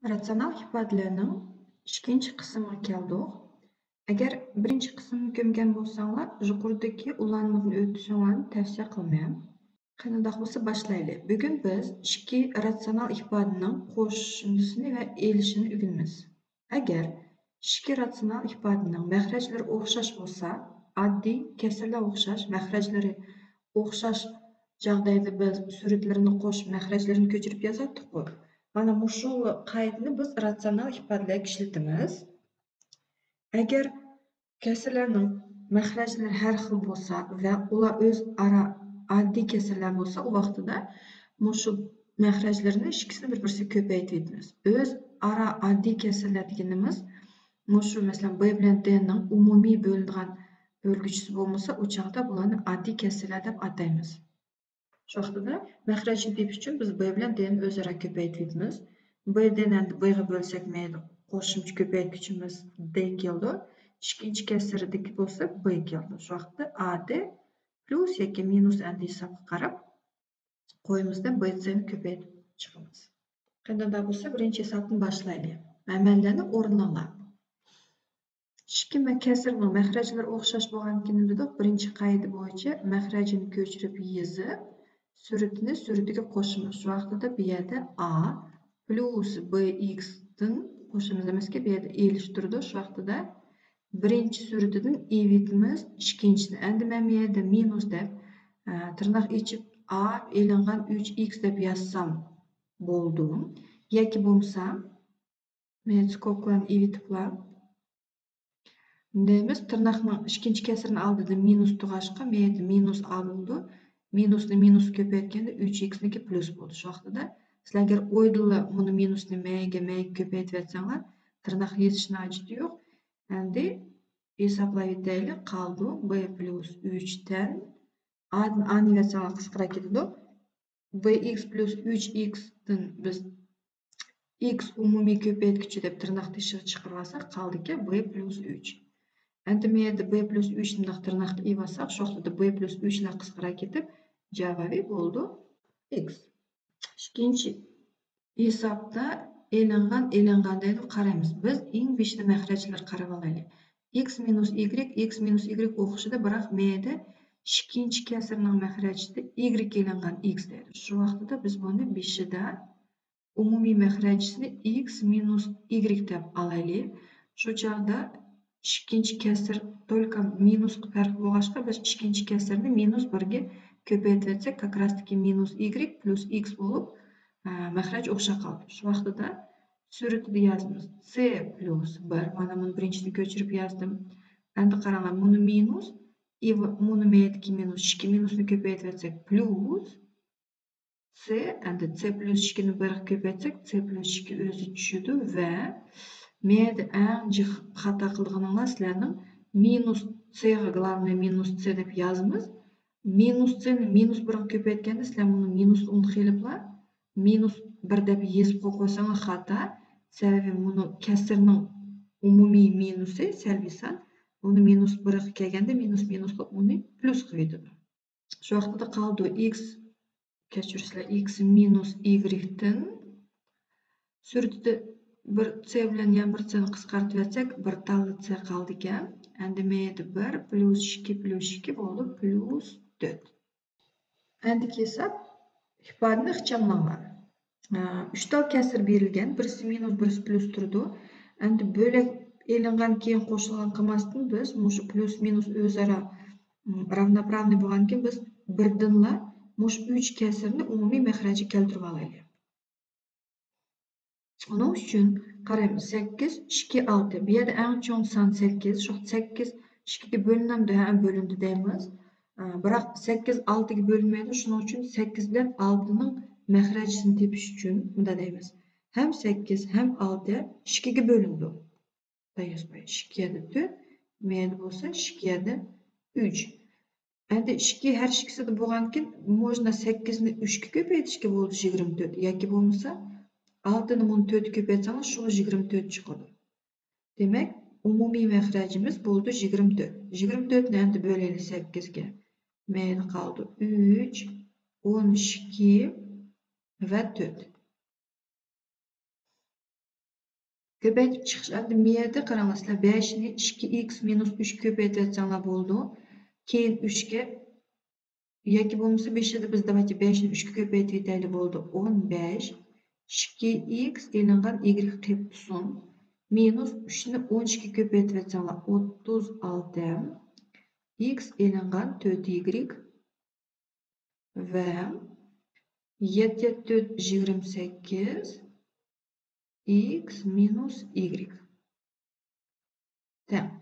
Ratsional ifodalarning ikkinchi qismiga keldik. Agar birinchi qismni ko'rgan bo'lsanglar, yuqoridagi ulanmani o'tishinglarni tavsiya qilmayman. Qanday bo'lsa boshlaylik. Bugun biz ikki ratsional ifodaning qo'shnisini va elishini o'rganamiz. Agar ikki ratsional ifodaning makhrajlari o'xshash bo'lsa, oddiy kasrlar o'xshash, makhrajlari o'xshash joqdayda biz suratlarini qo'shib makhrajlarini ko'chirib yozadiq. Mana shu qoidani biz ratsional ifodalarga ishlatamiz. Agar kasrlarning makhrajlari har xil bo'lsa va ular o'zaro oddiy kasrlar bo'lsa, u vaqtida shu makhrajlarni ikkisini bir-birisiga ko'paytiramiz. O'zaro oddiy kasrlar deganimiz shu masalan b bilan d ning umumiy bo'linadigan bo'lg'ichisi bo'lmasa, u chog'da bularni oddiy kasrlar deb ataymiz. Shu vaqtida makhrajni tepish uchun biz b bilan d ni o'zaro ko'paytiramiz. b dan b ga bo'lsak mayli, qo'shimcha ko'paytgichimiz d keldi. Ikkinchi kasrdagi bo'lsa b keldi. Shu vaqtda ad plus yoki minus endi hisobga qarab qo'yimizda b ni ko'paytirib chiqamiz. Qanday bo'lsa birinchi hisobni boshlaylik. Amallarni o'rnalab. Ikki kasrning makhrajlari o'xshash bo'lganligini dedik. Birinchi qoida bo'yicha makhrajini ko'chirib yozib, suratini suratiga qo'shamiz. Shu vaqtida bu yerda a plus bx dan qo'shamiz emaski, bu yerda elish turdi. Shu vaqtida birinchi suratidan evitimiz ikkinchisini. Endi men bu yerda minus deb tirnoq ichib a elingan 3x deb yozsam bo'ldi. Yoki bo'lmasa men skoblarni evitiblar deymiz. Tirnoqning ikkinchi kasrini oldida minus tug'ashqa men yerda minus a bo'ldi. Minusni minus ko'paytganda 3x niki plus bo'ldi. Shu vaqtida sizlar agar o'ydilar buni minusni mayga ko'paytib etsanglar, tirnoq yezishni hojati yo'q. Endi hisoblab yetaylik. Qoldi b plus 3 dan a ni etsanglar qisqaroq ketadi. bx plus 3x dan biz x umumiy ko'paytgichi deb tirnoq teshig'i chiqarib olsak, qoldiki b plus 3. Endi men yerda b plus 3 ni tirnoqqa ilib olsak, shu vaqtida b plus 3 lar qisqaroq ketib, javobi bo'ldi x. Ikkinchi hisobda elingan deb qaraymiz. Biz eng beshta makhrajlar qarab olaylik. x minus y o'xshida, biroq men yerda ikkinchi kasrning makhrajida y elingan x deydi. Shu vaqtida biz buni beshida umumiy makhrajini x minus y deb olaylik. Shu chog'da ikkinchi kasr только minus farq bo'lg'achqa biz ikkinchi kasrni minus 1 ga ko'paytirib etsak, как раз таки minus y plus x bo'lib makhraj o'xshab qoldi. Shu vaqtida suratida yozamiz c plus 1. Mana buni birinchini ko'chirib yozdim. Endi qaranglar, buni minus и buni mendagi minus 2 minusni ko'paytirib etsak plus c, endi c plus 2 ni 1 ga ko'paytsak c plus 2 o'zi tushadi va men eng jiq xato qilganinglar sizlarning minus c ga главное minus c deb yozamiz. Minus c ni minus 1 ga ko'paytganda sizlar buni minus 10 qiliblar minus 1 deb yozib qo'ysangiz xato. Sababi buni kasrning umumiy minusi salbiy son. Buni minus 1 ga kelganda minus qilib uni plus qilib yetadi. Shu vaqtida qoldi x kechirsizlar, x minus y dan suratida bir c bilan yana bir c ni qisqartirib etsak, bir talla c qoldi ekan. Endi men yerda 1 plus 2 plus 2 bo'ldi plus 4. Endi hisob ifodani ixchamlanglar. 3 ta kasr berilgan, birisi minus, birisi plus turdi. Endi bo'lak elingan keyin qo'shilgan qilmasdan biz shu plus minus o'zaro ravnopravniy bo'lgan keyin biz birdanla shu 3 kasrni umumiy makhrajga keltirib olaylik. Uning uchun qaraymiz, 8 2 6. Bu yerda eng chong son 8. Shu 8 2 ga bo'linadi, ha bo'lindi deymiz. Biroq 8 6 ga bo'linmaydi. Shuning uchun 8 bilan 6 ning makhrajini tepish uchun bunda deymiz. Ham 8 ham 6 2 ga bo'lindi. Deyozmay 2 ga 4, men bo'lsa 2 ga 3. Endi 2 har ikkisida bo'lgankin, можно 8 ni 3 ga ko'paytirishga bo'ldi 24 yoki bo'lmasa 6 ni 4 ga ko'paytsangiz shu 24 chiqadi. Demak, umumiy makhrajimiz bo'ldi 24. 24 ni endi bo'laylik 8 ga. Men qoldi 3, 12 va 4. Köpeytip çıkış endi meyde qarаңызlar 5'ni 2x minus 3 köpeytip etsаңlar boldu. Keyin 3'ge yoki bo'lmasa 5'de biz давайте 5'ni 3'ge köpeytip etayli boldu. 15 2x elingan y qilib tutsun. Minus 3'ni 12 köpeytip etsаңlar 36 x elingan 4y ve 7 4 28 x minus y. Tamam.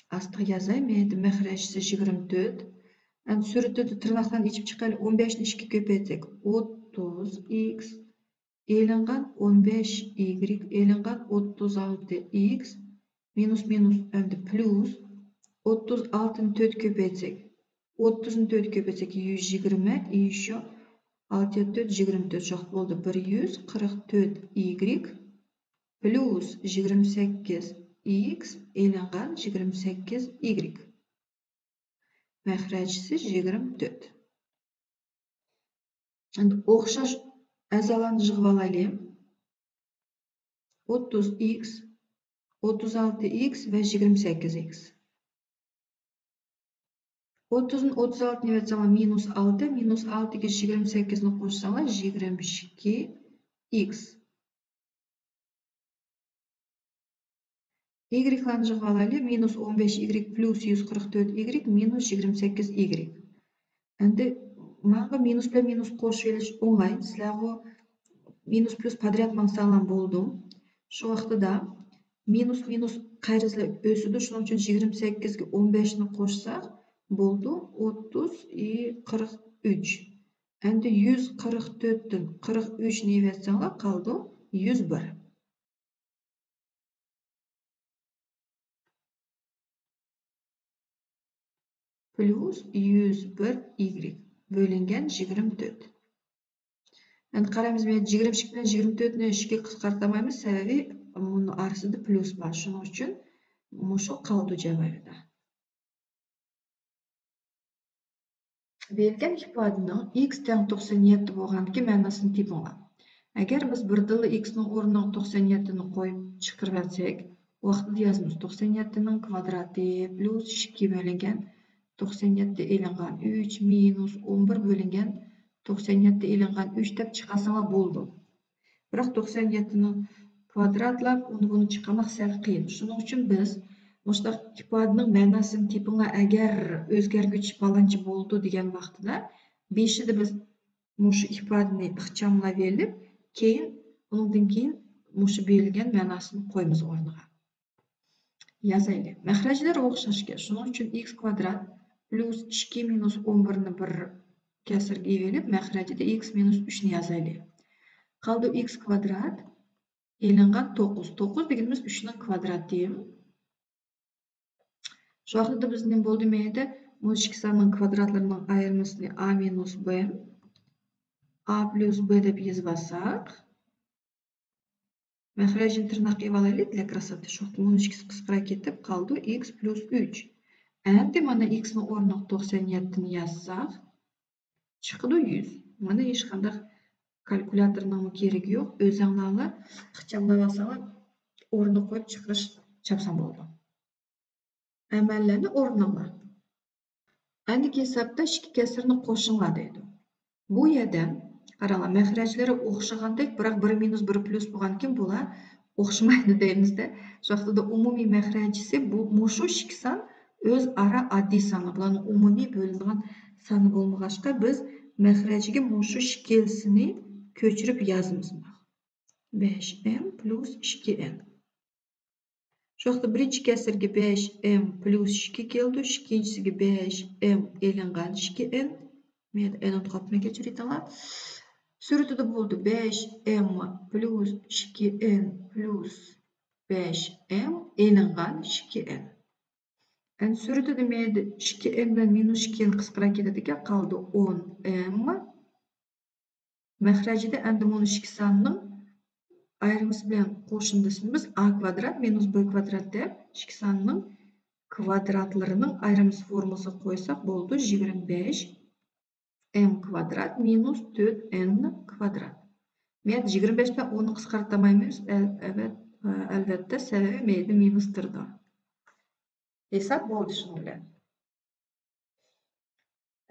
Astığa yazayım. Məxrəcisi 24. Yani sürütü tırnaqdan içip çıqalı 15'ni 2 köpeytsek 30x elingan 15y elingan 36x minus minus endi plus 36'ını 4 köpeytsek 30'unu 4 köpeytsek 120 еще 6 4 24 çok oldu 144y plus 28x elingan 28y. Məxrəcisi 24. Endi o'xshash əzalarni yig'ib olaylik. 30x, 36x ve 28x. 30'un 36'ni etsаңlar minus 6, minus 6'ga 28'ni qo'shsаңlar 22x. Y'larni yig'ib olaylik. Minus 15y plus 144y minus 28y. Endi manga minus bilan minus qo'shib elish o'ng'ay. Sizlarga minus plus подряд maqsanglar bo'ldi. Shu vaqtida minus minus qayrizlar o'sidi. Shuning uchun 28 ga 15 ni qo'shsak bo'ldi 30 43. Endi 144 dan 43 ni etsanglar qoldi 101. Plus 101y bölüngen 24. Yani qaraymiz, men 22 bilan 24 ni 2 qisqartamaymiz. Sebebi bunun arasida plus var. Shuning uchun mushu qoldi javobida. Berilgan ifodaning x teng 97 bo'lganligi ma'nosini topinglar. Agar biz bir dili x ning o'rniga 97 ni qo'yib chiqarib olsak, vaqtida yozamiz 97 ning kvadrati plus 2 bölüngen 97 elingan 3 minus 11 bölüngen 97 elingan 3 deb chiqarsalar bo'ldi. Biroq 97 ni kvadratlab, uni chiqarmoq sal qiyin. Shuning uchun biz mushta ifodaning ma'nosini topinglar. Agar o'zgargich balanchi bo'ldi degan vaqtida 5 ni biz mushu ifodani ixchamlab elib, keyin undan keyin mushu berilgan ma'nosini qo'yamiz o'rniga. Yazaylik. Məxrəclər o'xshashga. Shuning uchun x kvadrat plus 2 minus 11 ni bir kasrga evelib, məxrəcida x minus 3 ni yazaylik. Qoldi x kvadrat elingan 9. 9 deganimiz 3 ning kvadrati. Shu vaqtda biz nima bo'ldi meyda? Bu ikki sonning kvadratlarının ayirmasini a minus b, a plus b deb yozib olsak, məxrəcini tırnaq qilib olaylik для красоты. Shu vaqtda bunun ikkisi qisqarib ketib qoldi x plus 3. Endi mana x ni o'rniga 97 ni yozsak, chiqdi 100. Mana hech qanday kalkulyatorning keragi yo'q. O'zingizlar ixchamlab olsanglar, o'rniga qo'yib chiqarish chapsam bo'ldi. Amallarni o'rninglar. Endi hisobda 2 kasrni qo'shinglar deydi. Bu yerda qaranglar, məxrəcləri o'xshagandek, biroq 1 minus 1 plus bo'lgankin bular o'xshamaydi deymizda. Shu vaqtda umumiy məxrəcisi bu mushu ikki son o'zaro oddiy sonlar. Bularning umumiy bo'linadigan soni bo'lmag'achqa biz məxrəciga mushu ikkilisini ko'chirib yozamiz. 5m plus 2n. Shu vaqtda birinchi kasrga 5m plus 2 keldi, ikkinchisiga 5m elingan 2n. Men n qopni kechiraylar. Surətdə bo'ldi 5m plus 2n plus 5m elingan 2n. Yani surətdə men 2n bilan minus 2n qisqarib ketadi ekan, qoldi 10m. Məxrəcida endi bunu ikki sonning ayirmasi bilan qo'shindisini biz a kvadrat minus b kvadrat deb ikki sonning kvadratlarining ayirmasi formulasi qo'ysak bo'ldi 25 m kvadrat minus 4n kvadrat. Men 25 bilan 10'ni qisqartamaymiz. Evet, albatta sebebi meyda minus 4'da. Hesap bo'ldi shuni bilan.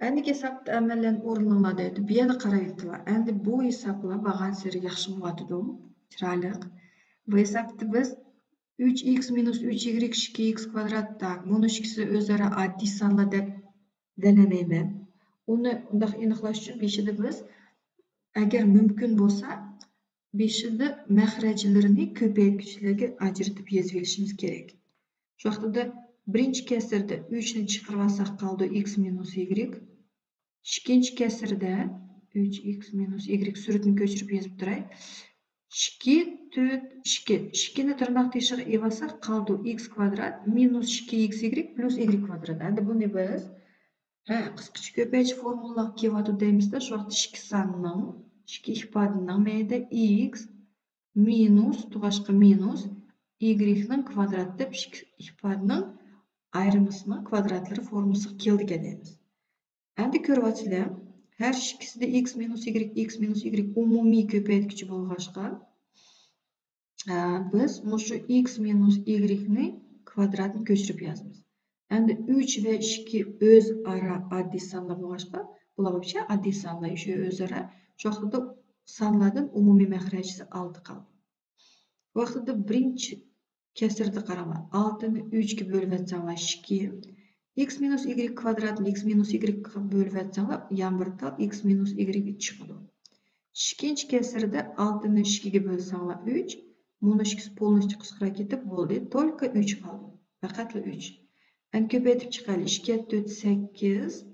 Endi hesapda amallan o'rinlanadi. Bu yerda qarayaptilar. Endi bu hesaplar bag'an sari yaxshi bo'lyapti. Chiroyli. Bu hesapda biz 3x minus 3y 2x kvadrat tak. Buni ikkisi o'zaro oddiy sonlar deb dalamayman. Uni undaq aniqlash uchun beshida biz agar mumkin bo'lsa beshida maxrajlarini ko'paytirgichlarga ajratib yozib olishimiz kerak. Shu vaqtda birinchi kasrda 3 ni chiqarib olsak qoldi x minus y. Ikkinchi kasrda 3x minus y suratini ko'chirib yozib turay. 2 4 2 2 ni tirnoq teshig'i evasak qoldi x kvadrat minus 2xy plus y kvadrat. Endi buni biz qisqacha ko'paytirish formulaga kelyapti deymizda, shu vaqtda ikki sonning ikki ifodasining mayda x minus tug'ashqa minus y ning kvadrat deb ifodasining ayrimisining kvadratlari formulasiga keldik deymiz. Endi ko'ryapsizlar, har ikkisida x minus y umumiy ko'paytgich bo'lg'ashqa biz shu x minus y ni kvadratini ko'chirib yozamiz. Endi 3 ve 2 o'zaro oddiy sonlar bo'lg'ashqa, bular вообще oddiy sonlar shu o'zaro. Shu vaqtda sonlardan umumiy maxrajisi 6 qoldi. Bu vaqtda birinchi kasrda qaranglar. 6 ni 3 ga bo'lib atsanglar 2. X minus y kvadratni x minus y ga bo'lib atsanglar, yan bir tal x minus y chiqadi. Ikkinchi kasrda 6 ni 2 ga bo'lsanglar 3. Buni ikkisi polностью qisqarib ketib bo'ldi. Только 3 qoldi. Faqat 3. Endi ko'paytirib chiqaylik. 2 4 8.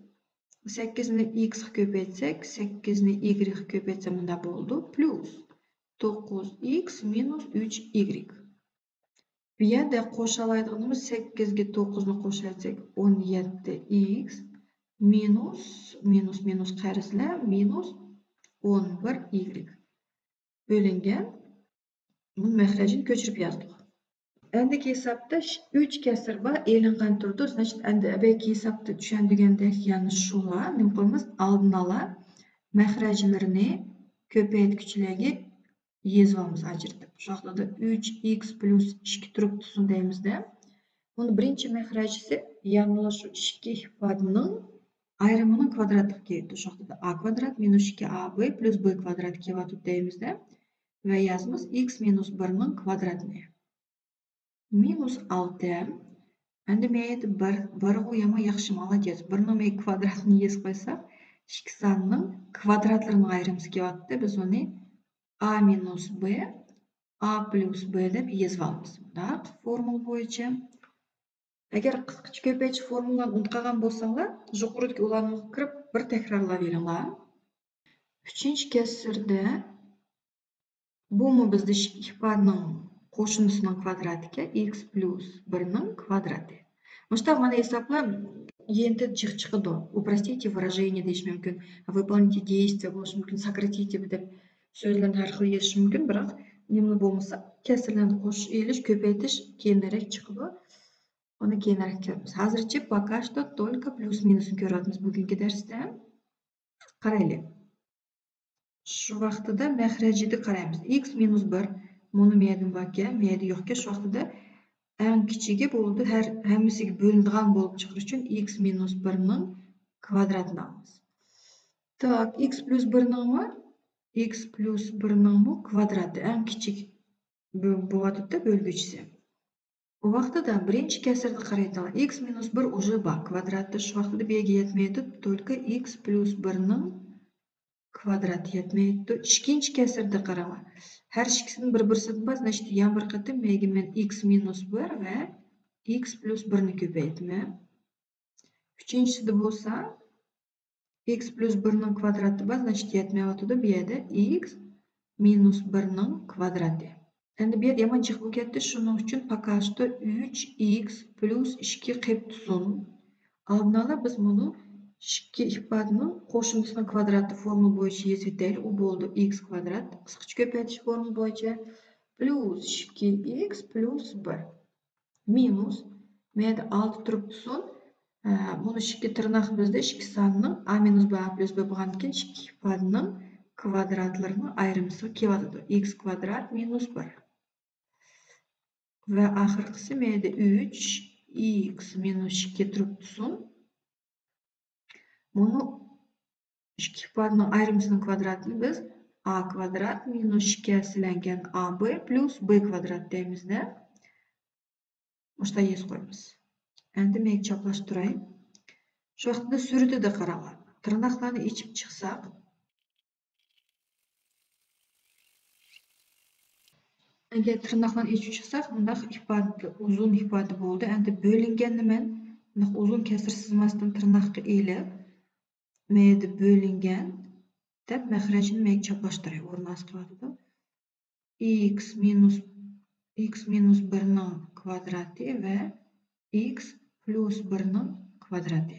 8 ni x ko'paytsak, 8 ni y ko'paytsa bunda bo'ldi. Plus 9x minus 3y. Bu yerda qo'shalaydiganimiz 8 ga 9 ni qo'shlatsak 17x minus qarasizlar minus 11y. Bo'lingan. Buni maxrajini ko'chirib yozdik. Endi hesapda 3 kasr bor e'longan turdi. Значит, endi abaki hesapda tushundigandek, ya'ni shular nima qilamiz? Oldin ola maxrajlarini ko'paytgichlarga yozamiz ajratib. Shu vaqtda 3x plus 2 turib tutsin deymizda. Buni birinchi maxrajisi ya'ni shu ikki ifodasining ayrimining kvadratiga keldi. Shu vaqtda a kvadrat minus 2ab plus b kvadrat kelyapti deymizda. Ve yazımız x minus 1'nin kvadratını. Minus 6. Endi meyet 1 uyama yaxşı malades. 1'nin kvadratını yez koysak, ikki sonning kvadratlarını ayrımız kelyapti. Biz onu a minus b, a plus b deb yezib olamiz. Formula bo'yicha. Agar qisqacha ko'paytirish formulalarini unutgan bo'lsanglar, yuqoridagi ularni kirib bir takrorlab beringlar. 3-kasrda bu mu bizde ifodasining qo'shimchasining kvadratiga x plus 1'ning kvadrati. Mushta mana hesaplab endi chiqadi. Uпростите выражение deyish mumkin. Выполните действие bo'lishi mumkin. Сократите deb so'zlarni har xil yozish mumkin, biroq nima bo'lmasa, kasrlarni qo'shish, elish, ko'paytirish keyinroq chiqadi. Uni keyinroq ko'ramiz. Hozircha пока что только plus minusni ko'ryapmiz bugungi darsda. Qaraylik. Shu vaqtida maxrajini qaraymiz. X minus 1 buni meyda borga, meyda yo'qga, shu vaqtida eng kichigi bo'ldi. Hammasiga bo'linadigan bo'lib chiqish uchun x minus 1'ning kvadratini olamiz. Tak, x plus 1'ning x plus 1'ning bu kvadrati eng kichik bo'lyapti bo'lguvchisi. Bu vaqtida birinchi kasrda qaraydilar. X minus 1 уже bor kvadratda, shu vaqtida bu yerga yetmaydi, только x plus 1'ning kvadrat yetmaydi. Ikkinchi kasrda qaranglar. Har ikkisini bir-birisidan bas, значит, yan bir qatim men x minus 1 va x plus 1 ni ko'paytman. Uchinchisida bo'lsa x plus 1 ning kvadrati bas, значит, yetmayapti. Bu yerda x minus 1 ning kvadrati. Endi bu yerda yomon jihat bo'lib ketdi. Shuning uchun пока что 3x plus 2 qilib tutsin. Oldinroq biz buni ikki ifodasining qo'shimchasining kvadrati formula bo'yicha yozib o'taylik. U bo'ldi x kvadrat qisqacha ko'paytirish formula bo'yicha plus 2x plus 1 minus menda 6 turib tursin. Buni ikki tirnoq bizda ikki sonning a minus b plus b bo'lgandan keyin ikki ifodasining kvadratlarının ayrımısı kevatıdı. X kvadrat minus 1. Ve ahırkısı meyde 3 x minus 2 turuptusun. Bunu 2 ifadenin ayrımısının kvadratını biz a kvadrat minus 2 silengen ab plus b kvadrat deymiz de. Oşta yes koymiz. Endi meyik çaplaştırayım. Şu vaqtda sürüde de qaralar. Tırnaqlarını içip çıksak. Eğer tırnaqlarını içip çıksak, bundaq ifade, uzun ifade oldu. Endi bölüngenni men uzun kesir sızmasdan tırnaqqa eğilip meyde bölüngen deb məxrəcini meyik çaplaştırayım. Ornas qıladı. x minus 1'nin kvadratı ve x plus 1'nin kvadratı.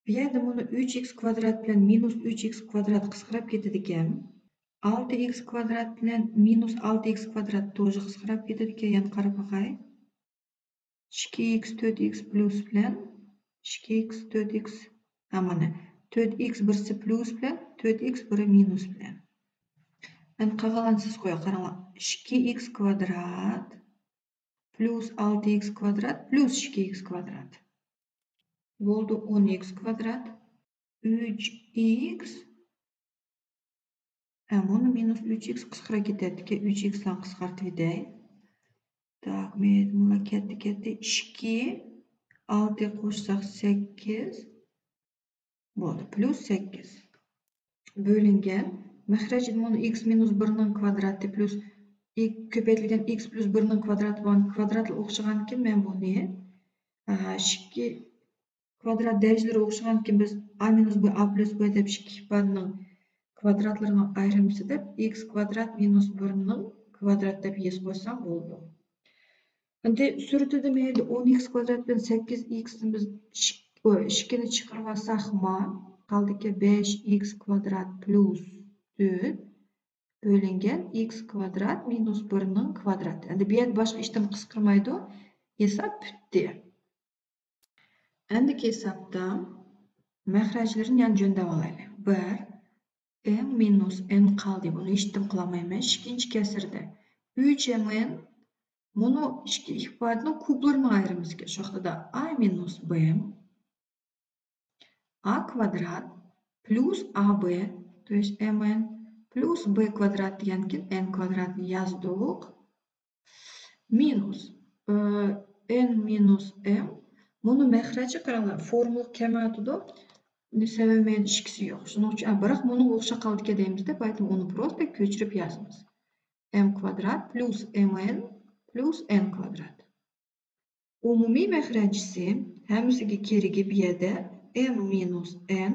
Bir yerde bunu 3x kvadrat bilen minus 3x kvadrat qısqırap ketediken 6x kvadrat bilen minus 6x kvadrat to'g'ri qisqarib ketadigan. Yana qarab baqay. 2x 4x plus bilan 2x 4x mana 4x birisi plus bilan 4x biri minus bilan. Endi qolgansiz qo'ya qaranglar. 2x kvadrat plus 6x kvadrat plus 2x kvadrat. Bo'ldi 10x kvadrat 3x bunu minus 3x qisqarib ketadi. 3x dan qisqartib eday. Tak, buna ketdi. 2 6 qo'shsak 8 bo'ldi plus 8 bölüngen məxrəcin bunu x minus 1'nin kvadratı plus köpəytilgan x plus 1'nin kvadratı bilan kvadratla o'xshagankin men buni 2 kvadrat dərəcələri o'xshagankin biz a minus b a plus b deb 2 ifadenin kvadratlarının ayrımısı deb x kvadrat minus 1'nin kvadrat deb yes qo'ysam bo'ldi. Endi surətdə meyli 10x kvadrat bilan 8x'ni biz 2'ni chiqarib olsaqmi qaldı ki 5x kvadrat plus 4 bölüngen x kvadrat minus 1'nin kvadratı. Endi bu yer boshqa ishdan qisqarmaydi. Hesap bitdi. Endiki hesapda məxrəclərini yan jo'ndab olaylik. 1 m minus n qaldı. Bunu ishdan qilmayman. İkinci kesirde 3mn bunu iki ifadenin kublarına ayrımız ki. Şu anda da a minus b a kvadrat plus ab to есть mn plus b kvadrat degankin n kvadratni yazdık minus n minus m bunu məxrəci qaranglar formula kematıdı. Sebebi işkisi yok. Şunun için bırak bunu o'xsha qaldı deyimizde поэтому onu просто köçürüp yazımız. M kvadrat plus mn plus n kvadrat. Umumi məxrəcisi həmisiga kerigi bir yerdə m minus n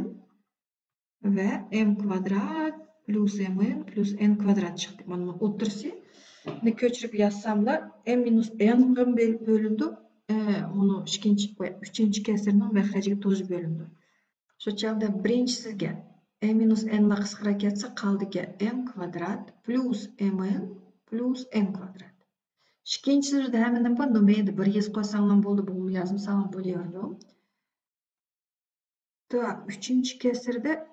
ve m kvadrat plus mn plus n kvadrat çıktı. Bunu otursi ne köçürüp yazsamlar m minus n bölündü. Bunu üçüncü kesirinin məxrəciga to'g'ri bölündü. Şu çağda birinchisiga m minus n la qisqarib ketsa qaldi ki m kvadrat plus mn plus n kvadrat. İkincisinde hemen bunu meyde bir yaz koysanlar bo'ldi, bunu yazmasanlar bo'lardi. Tak, üçüncü kesirde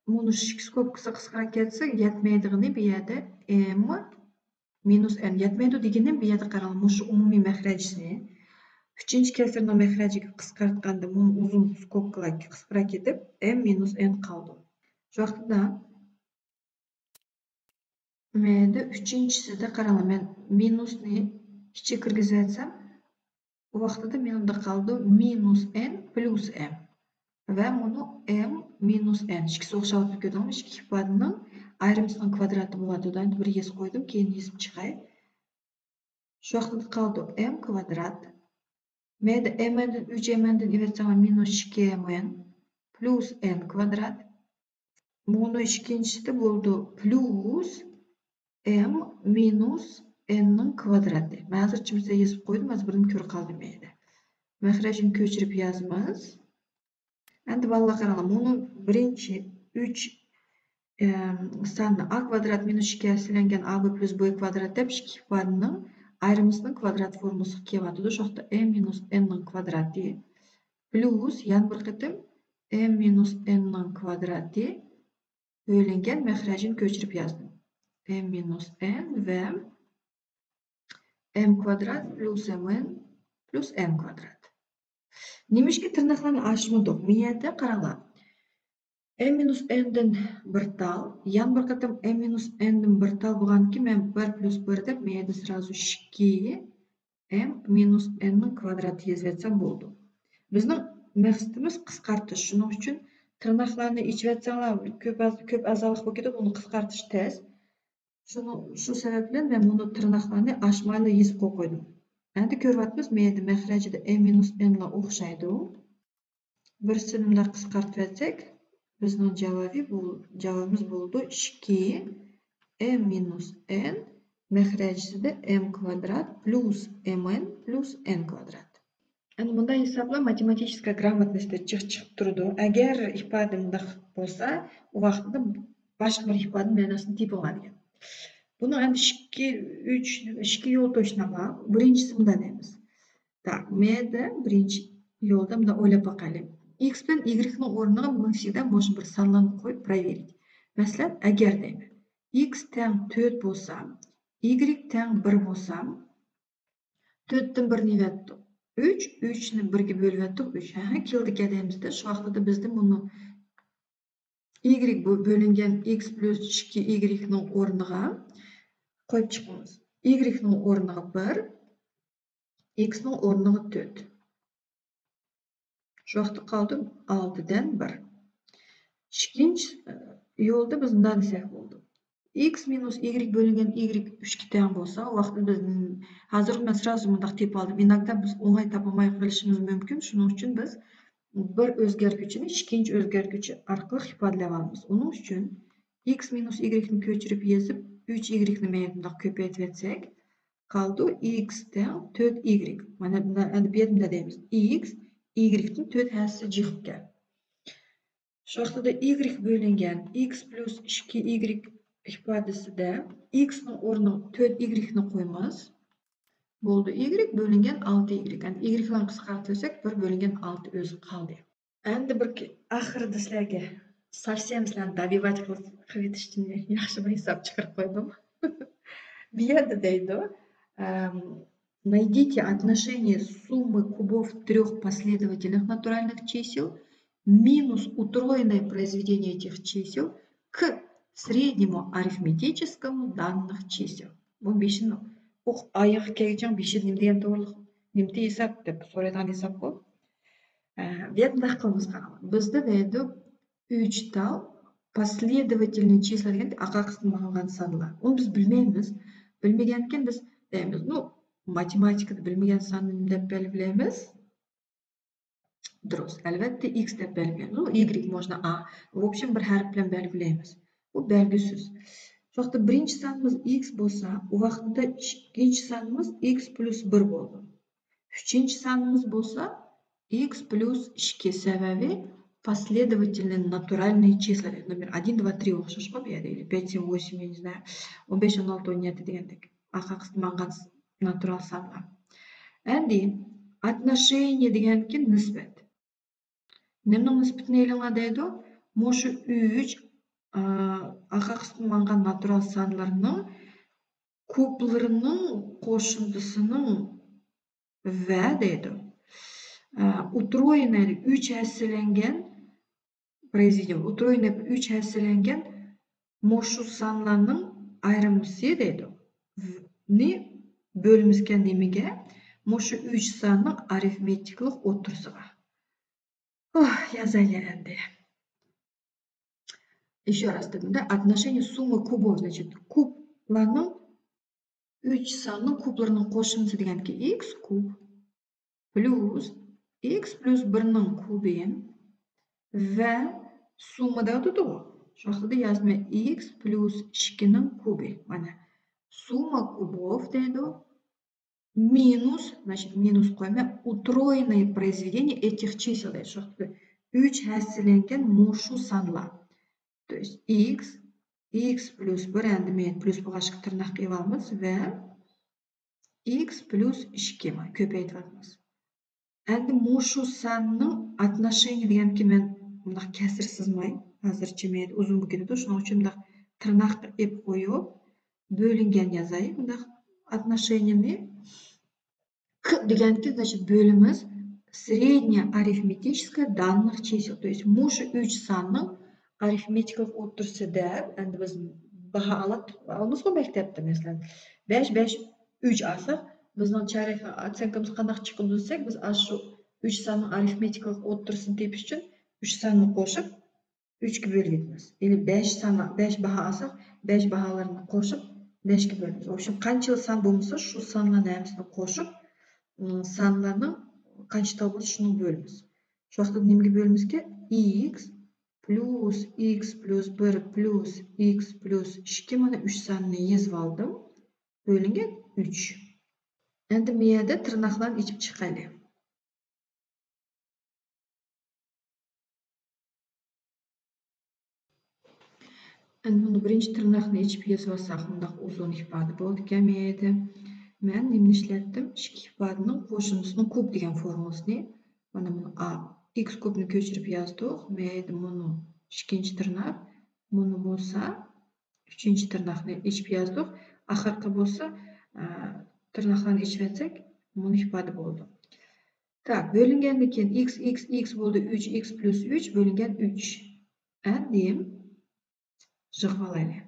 bunu skobkası qisqarib ketsa yetmaydigini bir yerda m minus n yetmaydi degani bir yerda qaranglar, shu umumiy məxrəcini üçüncü kesirning məxrəciga qisqartganda bunu uzun skobkalarga qisqarib ketib m minus n qaldi. Şu vaqtda meyde üçüncüsü de qaranglar, men minusni içe kirgizatsam o vaqtda menimda qaldi minus n plus m ve bunu m minus n ikisi o'xshab ketadi. İki ifadening ayrımısının kvadratı bo'ladi. Endi bir yes qo'ydim, keyin yesib chiqay. Şu vaqtda qaldi m kvadrat meyda mn'dan 3mn'dan ivatsam minus 2mn plus n kvadrat. Bunu ikincisi de bo'ldi plus m minus n'nin kvadratı. Ben hozircha bizga yozib qo'ydim, hozir birini ko'ra qoldim edi. Məxrəcini köçürüp yazmaz. Endi balla qaranglar, bunu birinchi 3 sanni a kvadrat minus 2 silingan ab plus b kvadrat deb iki ifadening ayrımısının kvadrat formulasi kelyapti. Şu vaqtda m minus n'nin kvadratı plus yana bir qatim m minus n'nin kvadratı bölüngen məxrəcini köçürüp yazdım. M minus n ve m kvadrat plus mn plus m kvadrat. Nemişki tırnaqlarını açmadık. Miyette qarala. M minus n'den bir tal. Yan bir qatam m minus n'den bir tal bo'lgan ki men 1 plus 1 deb miyette sразу 2 m minus n'nin kvadratı yazıvetsam bo'ldi. Bizning maqsadimiz qisqartish. Shuning uchun tırnaqlarni ichivetsanglar ko'p azaliq bo'lib ketadi, uni qisqartish tez. Shu sabab bilan men buni tırnaqlarni ochmayli yozib qo'ydim. Endi ko'ryapmiz, miyada məxrəcida m minus n la o'xshaydi. Bir sinimlar qisqartib etsak, bizning javobimiz bo'ldi 2 m minus n məxrəcida m kvadrat plus mn plus n kvadrat. Endi bunday hisoblab matematik gрамотностьda chiqib turdi. Agar ifoda bunday bo'lsa, u vaqtda boshqa bir ifoda ma'nosini topib oladigan. Buni endi 2 yo'l to'shnama. Birinchisi bunday deymiz. Так, menda birinchi yo'lda bunday o'ylab boqaylik. X bilan y ning o'rniga мы всегда можем bir sonlarni qo'yib проверить. Masalan, agar deyman, x teng 4 bo'lsa, y teng 1 bo'lsa, 4 dan 1 nevatdi. 3 ni 1 ga bo'lib etdik. 3. Ha, keldik adamizda. Shu vaqtda bizda buni y bo'lingan x plus 2y ning o'rniga qo'yib chiqamiz. Y ning o'rniga 1, x ning o'rniga 4. Şu vaqtda qoldi 6 dan 1. Ikkinchi yo'lda biz bunday desak bo'ldi. X minus y bo'lingan y 3 ga teng bo'lsa, u vaqtda biz hozir men sразу bundaq tep oldim. Inogda biz o'ng'ay topolmay qolishimiz mumkin. Shuning uchun biz bir o'zgarguvchini ikkinchi o'zgarguvchi orqali ifodalayapmiz. Uning uchun x minus y ni ko'chirib yozib, 3y ni bundaq ko'paytirib etsak, qoldi x teng 4y. Mana bunda endi bu yerda deymiz. X y'ning 4 hassasi jiqqa. Shu vaqtda y bo'lingan x plus 2y ifodasida x ning o'rniga 4y ni qo'yamiz. Bo'ldi, y bo'lingan 6y. Endi y bilan qisqartirsak 1 bo'lingan 6 o'zi qoldi. Endi bir oxirida sizlarga совсем sizlarni добивать qilib etish uchun yaxshi bir hisob chiqarib qo'ydim. Bu yerda deydi, найдите отношение суммы кубов трех последовательных натуральных чисел минус утроенное произведение этих чисел к среднему арифметическому данных чисел. Bu beşini ayıq keleceğim beşi nimdeyen doğruluk nimde hesap deb so'raydigan hesap bu. Bunda qilamiz qanaqa. Bizda deydi 3 tal последовательный числа degan aqaqislangan sonlar. Uni biz bilmaymiz. Bilmaganken biz deymiz, matematikada bilmagan sonni nima deb belgilaymiz? Durust. Albatta x deb belgilaymiz. Y можно a. В общем bir harf bilan belgilaymiz. Bu belgisiz. Şu vaqtda birinchi sonimiz x bo'lsa, u vaqtda ikkinchi sonimiz x plus 1 bo'ldi. Uchinchi sonimiz bo'lsa x plus 2 sababi последовательные натуральные числа. Например, 1, 2, 3 o'xshash qolib beradi. 5, 7, 8, я не знаю, 15, 16, 17 degandek. Aqaqislangan natural sonlar. Endi отношение deganki nisbat. Nimning nisbatini e'lon deydi? Mushu 3 aqaqislangan natural sonlarning ko'plarining qo'shindisining va deydi. Утроенный 3 hassalangan произведение, утроенный 3 hassalangan mushu sonlarning ayrimisi deydi. Ni bölmüşken nimaga? Mushu 3 sonning arifmetiklik o'tirsiga. Yazaylik endi. Еще раз dedim-da, отношение суммы кубов, значит, kublarning 3 sonning kublarining qo'shimchasi deganki x kub plus x plus 1 ning kubi va summada o'tadi. Shu vaqtda yozma x plus 2 ning kubi. Mana summa кубов deydi. Минус, значит, минус qo'yma, утроенное произведение этих чисел deydi. Shu vaqtda 3 hassalangan mushu sonlar. То есть x plus 1 endi men plus bo'lg'ashqa tirnoq qilamiz va x plus 2 ma ko'paytiramiz. Endi mushu sonning отношение deganki men bunda kasr sizmay Hazırcha men uzun bo'lib ketadi. Shuning uchun bundaq tirnoq ep qo'yib, bo'lingan yozaylik. Bundaq отношенияni к deganki, значит, bölümümüz средняя арифметическая данных чисел. То есть мушу 3 sanning arifmetikалық o'ttirisi deb, endi biz baho olamiz maktabda masalan 5 5 3 alsak, bizning chorak otsenkamiz qanaqa chiqdi desak, biz shu 3 sanning arifmetikалық o'ttirisini tepish uchun 3 sanni qo'shib 3 ga bo'lganmiz. Ya'ni 5 baho alsak, 5 baholarini qo'shib 5 ga bo'lamiz. В общем, qancha san bo'lsa, shu sanlarni hammasini qo'shib sanlarning qancha bo'lsa shuni bo'lamiz. Shu vaqtda nimaga bo'lamizki, x plus x plus 1 plus x plus 2 mana 3 sanni yozib oldim. Bo'lingan 3. Endi bu yerda tirnoqlarni ichib chiqaylik. Endi buni birinchi tirnoqni ichib yozib olsak, bundaq uzun ifoda bo'ldi ekan bu yerda. Men nimani ishlatdim? Ikki ifodaning qo'shimchasini ko'p degan formulasini, mana buni a x ko'pni ko'chirib yozdik. Men buni ikkinchi tirnoq, buni bo'lsa uchinchi tirnoqni ichib yozdik. Oxirgi bo'lsa tirnoqlarni ichib yozsak, buni ifoda bo'ldi. Tak, bo'lingandan keyin x bo'ldi 3x plus 3 bo'lingan 3. Endi yig'ib olaylik.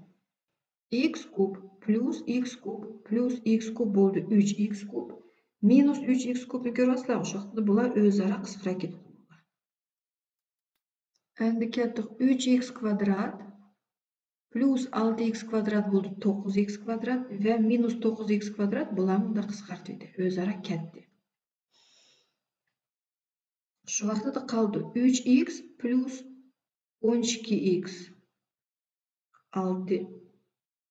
X kub plus x kub plus x kub bo'ldi 3x kub minus 3x kubni ko'rasizlar, o'sha vaqtda bular o'zaro qisqarib ketadi. Endi keldik 3x kvadrat plus 6x kvadrat bo'ldi 9x kvadrat va minus 9x kvadrat bularni bunda qisqartdi, o'zaro ketdi. Shu vaqtda qoldi 3x plus 12x 6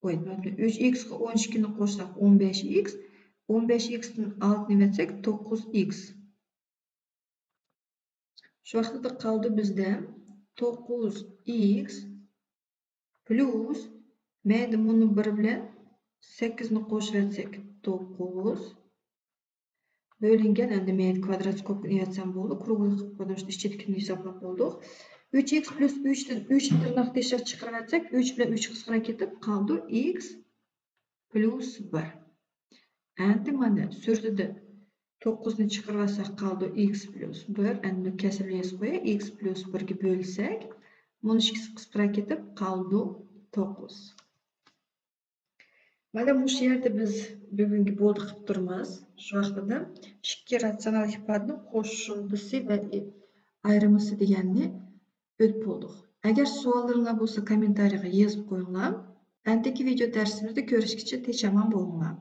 3x ga 12 ni qo'shsak 15x, 15x dan 6 ni versak 9x. Shu vaqtda qoldi bizda 9x plus mayli buni 1 bilan 8 ni qo'shib versak 9 bo'lingan, endi men kvadrat skobni yatsam bo'ldi, kruglni qilib qo'ydim, ishchidikni hisoblab bo'ldik. 3x plus 3 dan 3 tirnoq teshib chiqarib olsak, 3 bilan 3 qisqarib ketib qoldi x plus 1. Endi mana surdida 9 ni chiqarib olsak qoldi x plus 1. Endi kasrli yozib qo'yay, x plus 1 ga bo'lsak, buni ikkisi qisqarib ketib qoldi 9. Mana bu yerda biz bugungi bo'ldi qilib turamiz. Shu vaqtida ikki ratsional ifodaning qo'shimchasi va ayrimisi deganni o'tib bo'ldik. Agar savollaringiz bo'lsa, kommentariyaga yozib qo'yinglar. Andagi video darsimizda ko'rishguncha tinch omon bo'linglar.